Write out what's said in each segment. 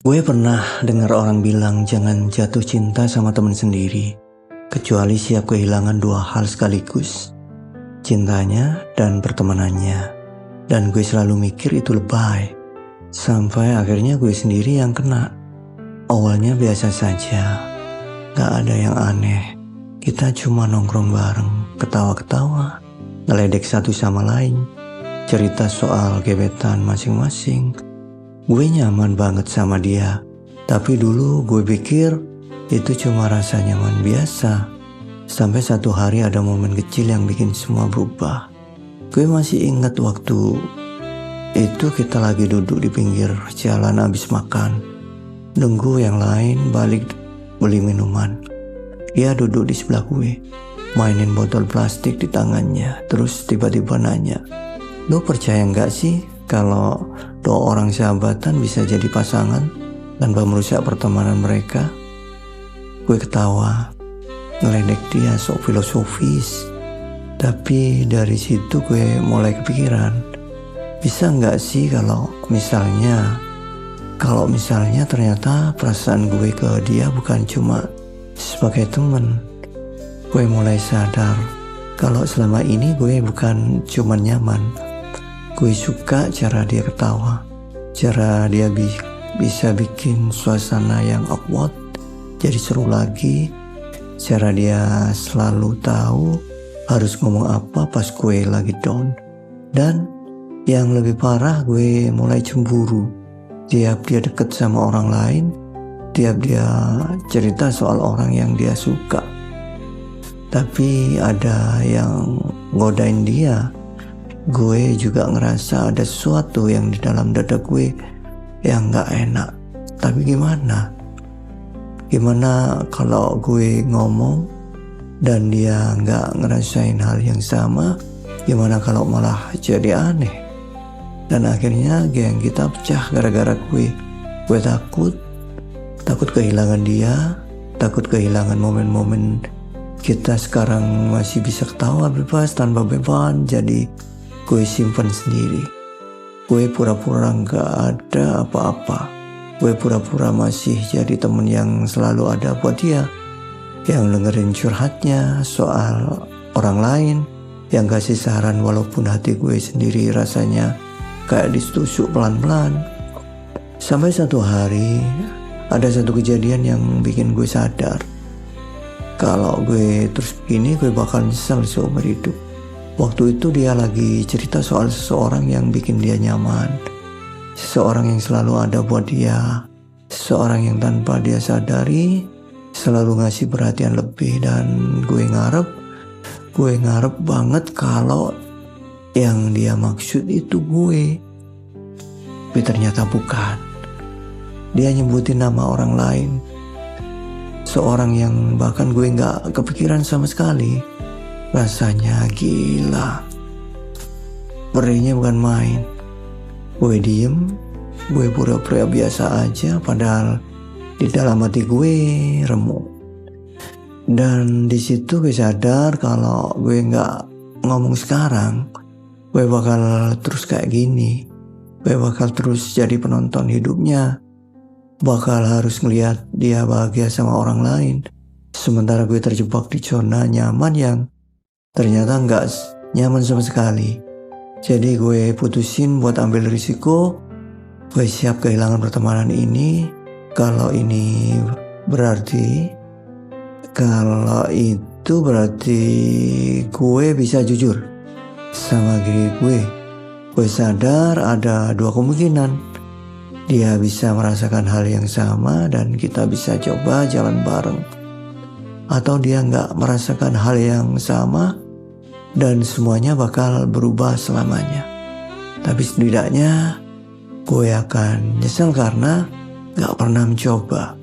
Gue pernah dengar orang bilang jangan jatuh cinta sama teman sendiri, kecuali siap kehilangan dua hal sekaligus, cintanya dan pertemanannya. Dan gue selalu mikir itu lebay, sampai akhirnya gue sendiri yang kena. Awalnya biasa saja, gak ada yang aneh. Kita cuma nongkrong bareng, ketawa-ketawa, ngeledek satu sama lain, cerita soal gebetan masing-masing. Gue nyaman banget sama dia, tapi dulu gue pikir itu cuma rasa nyaman biasa. Sampai satu hari ada momen kecil yang bikin semua berubah. Gue masih ingat waktu itu kita lagi duduk di pinggir jalan habis makan, nunggu yang lain balik beli minuman. Dia duduk di sebelah gue, mainin botol plastik di tangannya, terus tiba-tiba nanya, "Lo percaya gak sih kalau dua orang sahabatan bisa jadi pasangan tanpa merusak pertemanan mereka?" Gue ketawa, ngeledek dia sok filosofis. Tapi dari situ gue mulai kepikiran, bisa gak sih kalau misalnya ternyata perasaan gue ke dia bukan cuma sebagai teman. Gue mulai sadar kalau selama ini gue bukan cuma nyaman. Gue suka cara dia ketawa, cara dia bisa bikin suasana yang awkward jadi seru lagi, cara dia selalu tahu harus ngomong apa pas gue lagi down. Dan yang lebih parah, gue mulai cemburu tiap dia deket sama orang lain, tiap dia cerita soal orang yang dia suka. Tapi ada yang ngodain dia. Gue juga ngerasa ada sesuatu yang di dalam dada gue yang gak enak. Tapi gimana kalau gue ngomong dan dia gak ngerasain hal yang sama? Gimana kalau malah jadi aneh? Dan akhirnya geng kita pecah gara-gara gue. Gue takut kehilangan dia, takut kehilangan momen-momen kita sekarang masih bisa ketawa bebas tanpa beban. Jadi gue simpan sendiri. Gue pura-pura gak ada apa-apa. Gue pura-pura masih jadi temen yang selalu ada buat dia, yang dengerin curhatnya soal orang lain, yang kasih saran walaupun hati gue sendiri rasanya kayak ditusuk pelan-pelan. Sampai satu hari ada satu kejadian yang bikin gue sadar kalau gue terus begini gue bakal nyesal seumur hidup. Waktu itu dia lagi cerita soal seseorang yang bikin dia nyaman, seseorang yang selalu ada buat dia, seseorang yang tanpa dia sadari selalu ngasih perhatian lebih. Dan gue ngarep banget kalau yang dia maksud itu gue. Tapi ternyata bukan. Dia nyebutin nama orang lain, seorang yang bahkan gue gak kepikiran sama sekali. Rasanya gila, perihnya bukan main. Gue diem, gue pura-pura biasa aja, padahal di dalam hati gue remuk. Dan di situ gue sadar kalau gue nggak ngomong sekarang, gue bakal terus kayak gini. Gue bakal terus jadi penonton hidupnya, bakal harus ngeliat dia bahagia sama orang lain, sementara gue terjebak di zona nyaman yang ternyata nggak nyaman sama sekali. Jadi gue putusin buat ambil risiko. Gue siap kehilangan pertemanan ini kalau itu berarti gue bisa jujur sama diri gue. Gue sadar ada dua kemungkinan. Dia bisa merasakan hal yang sama dan kita bisa coba jalan bareng, atau dia gak merasakan hal yang sama dan semuanya bakal berubah selamanya. Tapi setidaknya gue akan nyesel karena gak pernah mencoba.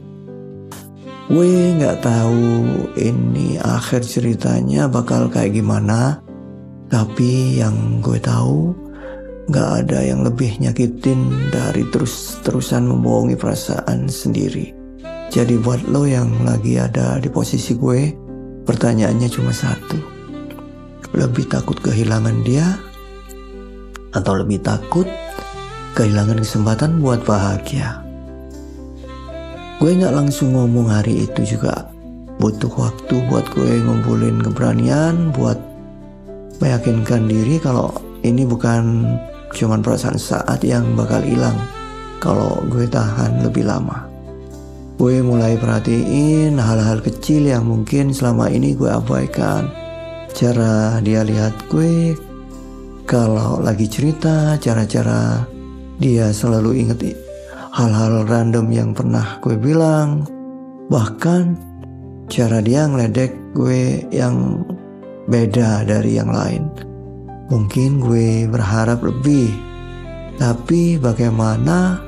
Gue gak tahu ini akhir ceritanya bakal kayak gimana, tapi yang gue tahu gak ada yang lebih nyakitin dari terus-terusan membohongi perasaan sendiri. Jadi buat lo yang lagi ada di posisi gue, pertanyaannya cuma satu. Lebih takut kehilangan dia atau lebih takut kehilangan kesempatan buat bahagia? Gue gak langsung ngomong hari itu juga. Butuh waktu buat gue ngumpulin keberanian buat meyakinkan diri kalau ini bukan cuman perasaan saat yang bakal hilang kalau gue tahan lebih lama. Gue mulai perhatiin hal-hal kecil yang mungkin selama ini gue abaikan. Cara dia lihat gue kalau lagi cerita, cara-cara dia selalu inget hal-hal random yang pernah gue bilang, bahkan cara dia ngeledek gue yang beda dari yang lain. Mungkin gue berharap lebih, tapi bagaimana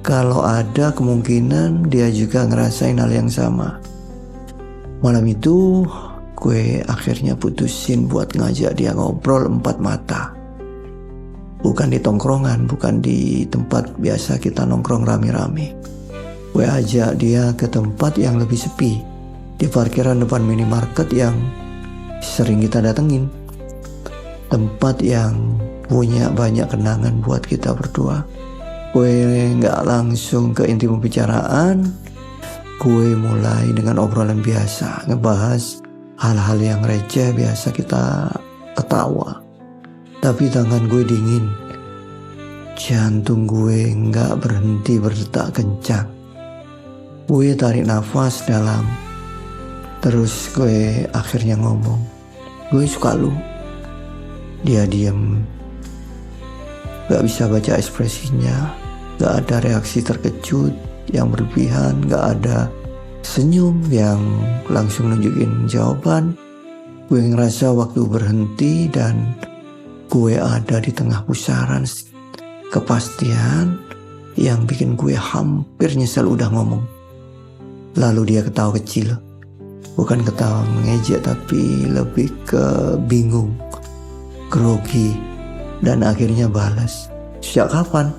kalau ada kemungkinan dia juga ngerasain hal yang sama. Malam itu gue akhirnya putusin buat ngajak dia ngobrol 4 mata. Bukan di tongkrongan, bukan di tempat biasa kita nongkrong rame-rame. Gue ajak dia ke tempat yang lebih sepi, di parkiran depan minimarket yang sering kita datengin. Tempat yang punya banyak kenangan buat kita berdua. Gue gak langsung ke inti pembicaraan. Gue mulai dengan obrolan biasa, ngebahas hal-hal yang receh biasa kita ketawa. Tapi tangan gue dingin. Jantung gue gak berhenti berdetak kencang. Gue tarik nafas dalam. Terus gue akhirnya ngomong, gue suka lu. Dia diem. Gak bisa baca ekspresinya. Gak ada reaksi terkejut yang berlebihan. Gak ada senyum yang langsung nunjukin jawaban. Gue ngerasa waktu berhenti dan gue ada di tengah pusaran kepastian yang bikin gue hampir nyesel udah ngomong. Lalu dia ketawa kecil. Bukan ketawa mengejek, tapi lebih ke bingung, grogi, dan akhirnya balas, "Sejak kapan?"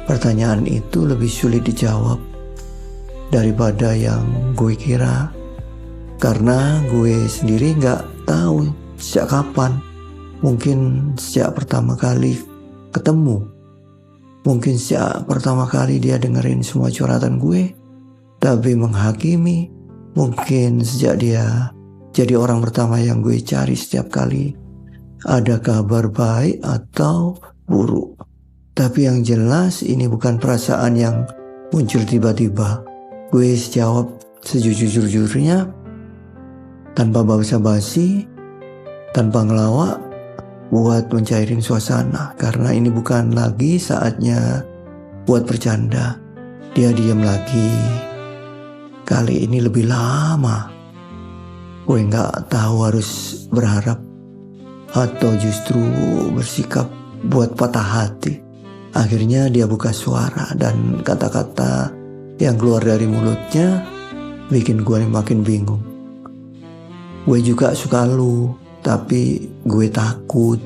Pertanyaan itu lebih sulit dijawab daripada yang gue kira, karena gue sendiri gak tahu sejak kapan. Mungkin sejak pertama kali ketemu, mungkin sejak pertama kali dia dengerin semua curhatan gue, tapi menghakimi. Mungkin sejak dia jadi orang pertama yang gue cari setiap kali ada kabar baik atau buruk. Tapi yang jelas ini bukan perasaan yang muncul tiba-tiba. Gue jawab sejujur-jujurnya, tanpa basa-basi, tanpa ngelawak, buat mencairin suasana. Karena ini bukan lagi saatnya buat bercanda. Dia diam lagi. Kali ini lebih lama. Gue gak tahu harus berharap atau justru bersikap buat patah hati. Akhirnya dia buka suara dan kata-kata yang keluar dari mulutnya bikin gue makin bingung. Gue juga suka lu, tapi gue takut.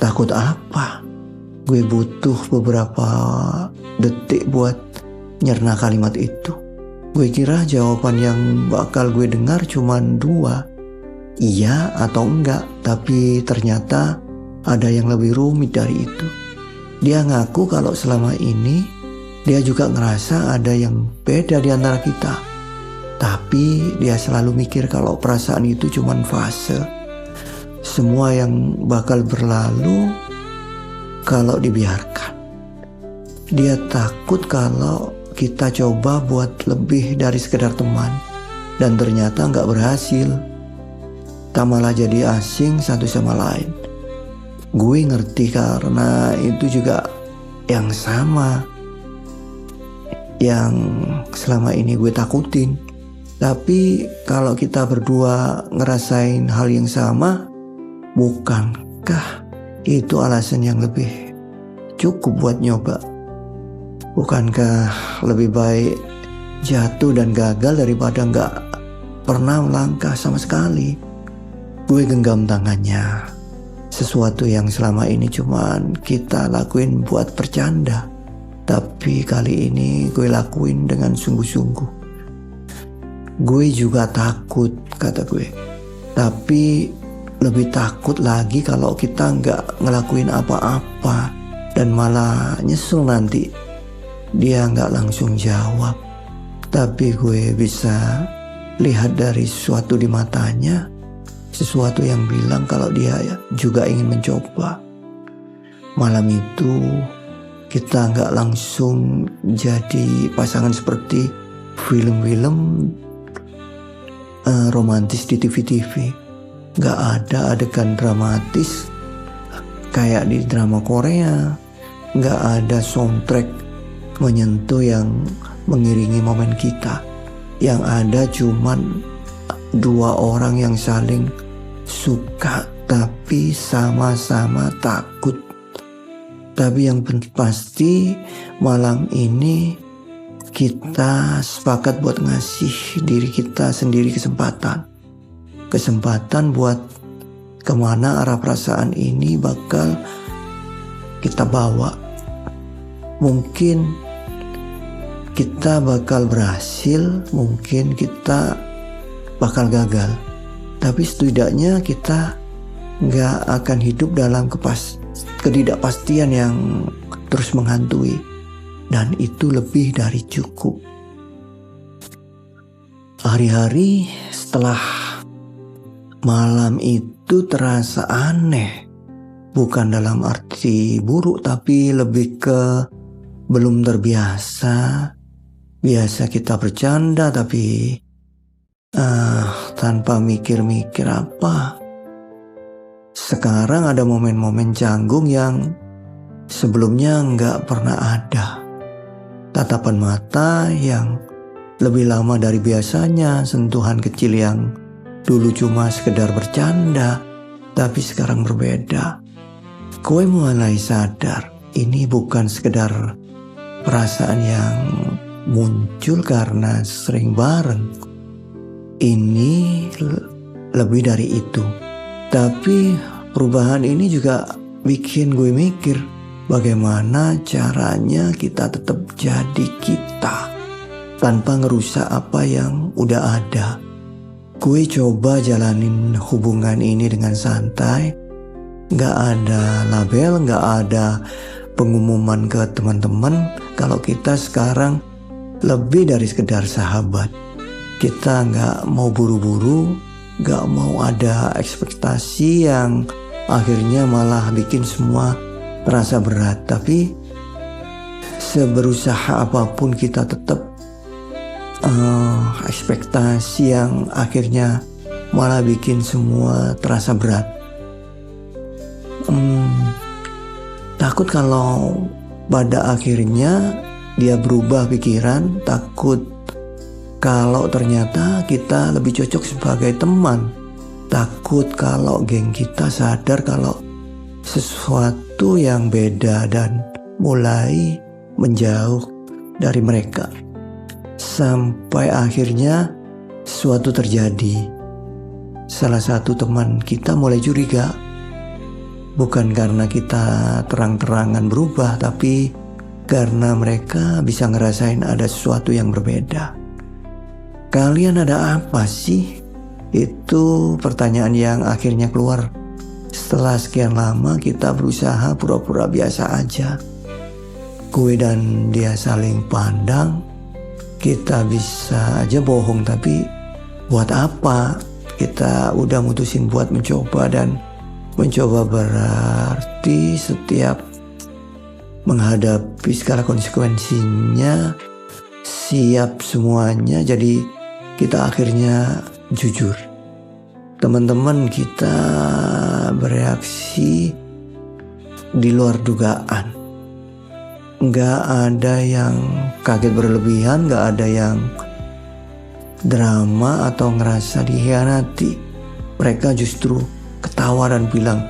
Takut apa? Gue butuh beberapa detik buat nyerna kalimat itu. Gue kira jawaban yang bakal gue dengar cuman 2, iya atau enggak. Tapi ternyata ada yang lebih rumit dari itu. Dia ngaku kalau selama ini dia juga ngerasa ada yang beda di antara kita. Tapi dia selalu mikir kalau perasaan itu cuman fase. Semua yang bakal berlalu kalau dibiarkan. Dia takut kalau kita coba buat lebih dari sekedar teman, dan ternyata gak berhasil. Kita malah jadi asing satu sama lain. Gue ngerti karena itu juga yang sama yang selama ini gue takutin. Tapi kalau kita berdua ngerasain hal yang sama, bukankah itu alasan yang lebih cukup buat nyoba? Bukankah lebih baik jatuh dan gagal daripada gak pernah melangkah sama sekali? Gue genggam tangannya. Sesuatu yang selama ini cuman kita lakuin buat bercanda, tapi kali ini gue lakuin dengan sungguh-sungguh. Gue juga takut, kata gue. Tapi lebih takut lagi kalau kita gak ngelakuin apa-apa dan malah nyesel nanti. dia nggak langsung jawab, tapi gue bisa lihat dari sesuatu di matanya, sesuatu yang bilang kalau dia juga ingin mencoba. Malam itu kita nggak langsung jadi pasangan seperti film-film romantis di TV-TV. Nggak ada adegan dramatis kayak di drama Korea. Nggak ada soundtrack menyentuh yang mengiringi momen kita. Yang ada cuman dua orang yang saling suka tapi sama-sama takut. Tapi yang pasti malam ini kita sepakat buat ngasih diri kita sendiri kesempatan buat kemana arah perasaan ini bakal kita bawa. Mungkin kita bakal berhasil, mungkin kita bakal gagal, tapi setidaknya kita gak akan hidup dalam ketidakpastian yang terus menghantui, dan itu lebih dari cukup. Hari-hari setelah malam itu terasa aneh, bukan dalam arti buruk, tapi lebih ke belum terbiasa. Biasa kita bercanda tapi tanpa mikir-mikir apa. Sekarang ada momen-momen canggung yang sebelumnya nggak pernah ada. Tatapan mata yang lebih lama dari biasanya, sentuhan kecil yang dulu cuma sekedar bercanda, tapi sekarang berbeda. Gue mulai sadar, ini bukan sekedar perasaan yang muncul karena sering bareng. Ini lebih dari itu. Tapi perubahan ini juga bikin gue mikir bagaimana caranya kita tetap jadi kita tanpa ngerusak apa yang udah ada. Gue coba jalanin hubungan ini dengan santai, gak ada label, gak ada pengumuman ke teman-teman kalau kita sekarang lebih dari sekedar sahabat. Kita gak mau buru-buru, gak mau ada ekspektasi yang akhirnya malah bikin semua terasa berat. Tapi seberusaha apapun kita tetap ekspektasi yang akhirnya malah bikin semua terasa berat. Takut kalau pada akhirnya dia berubah pikiran, takut kalau ternyata kita lebih cocok sebagai teman, takut kalau geng kita sadar kalau sesuatu yang beda dan mulai menjauh dari mereka. Sampai akhirnya sesuatu terjadi. Salah satu teman kita mulai curiga. Bukan karena kita terang-terangan berubah, tapi karena mereka bisa ngerasain ada sesuatu yang berbeda. Kalian ada apa sih? Itu pertanyaan yang akhirnya keluar setelah sekian lama kita berusaha pura-pura biasa aja. Gue dan dia saling pandang. Kita bisa aja bohong, tapi buat apa? Kita udah mutusin buat mencoba, dan mencoba berarti setiap menghadapi segala konsekuensinya siap semuanya. Jadi kita akhirnya jujur. Teman-teman kita bereaksi di luar dugaan. Gak ada yang kaget berlebihan, gak ada yang drama atau ngerasa dikhianati. Mereka justru ketawa dan bilang,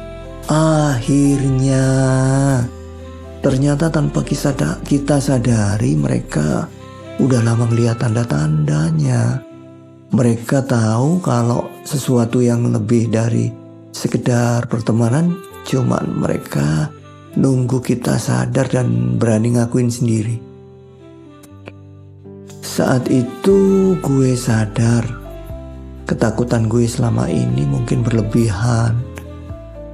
akhirnya. Ternyata tanpa kita sadari, mereka udah lama ngeliat tanda-tandanya. Mereka tahu kalau sesuatu yang lebih dari sekedar pertemanan, cuman mereka nunggu kita sadar dan berani ngakuin sendiri. Saat itu gue sadar ketakutan gue selama ini mungkin berlebihan.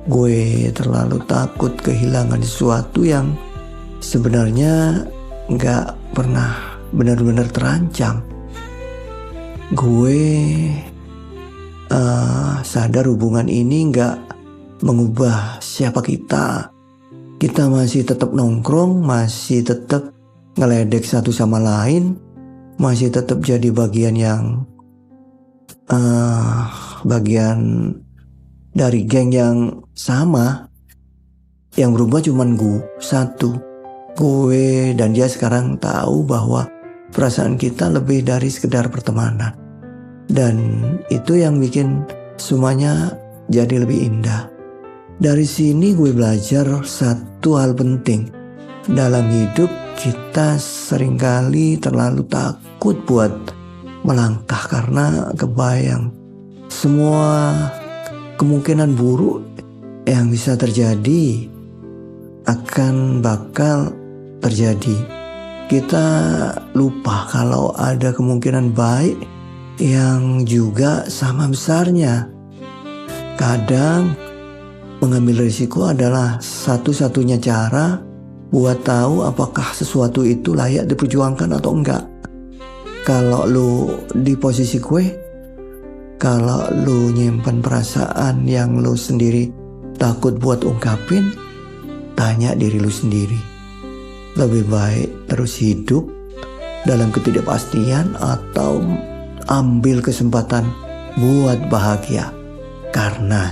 Gue terlalu takut kehilangan sesuatu yang sebenarnya gak pernah benar-benar terancam. Gue sadar hubungan ini gak mengubah siapa kita. Kita masih tetap nongkrong, masih tetap ngeledek satu sama lain, masih tetap jadi bagian dari geng yang sama. Yang berubah cuman gue dan dia sekarang tahu bahwa perasaan kita lebih dari sekedar pertemanan. Dan itu yang bikin semuanya jadi lebih indah. Dari sini gue belajar satu hal penting. Dalam hidup kita seringkali terlalu takut buat melangkah karena kebayang semua kemungkinan buruk yang bisa terjadi akan bakal terjadi. Kita lupa kalau ada kemungkinan baik yang juga sama besarnya. Kadang mengambil risiko adalah satu-satunya cara buat tahu apakah sesuatu itu layak diperjuangkan atau enggak. Kalau lu di posisi gue, kalau lu nyimpan perasaan yang lu sendiri takut buat ungkapin, tanya diri lu sendiri. Lebih baik terus hidup dalam ketidakpastian atau ambil kesempatan buat bahagia. Karena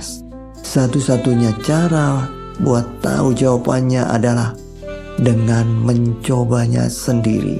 satu-satunya cara buat tahu jawabannya adalah dengan mencobanya sendiri.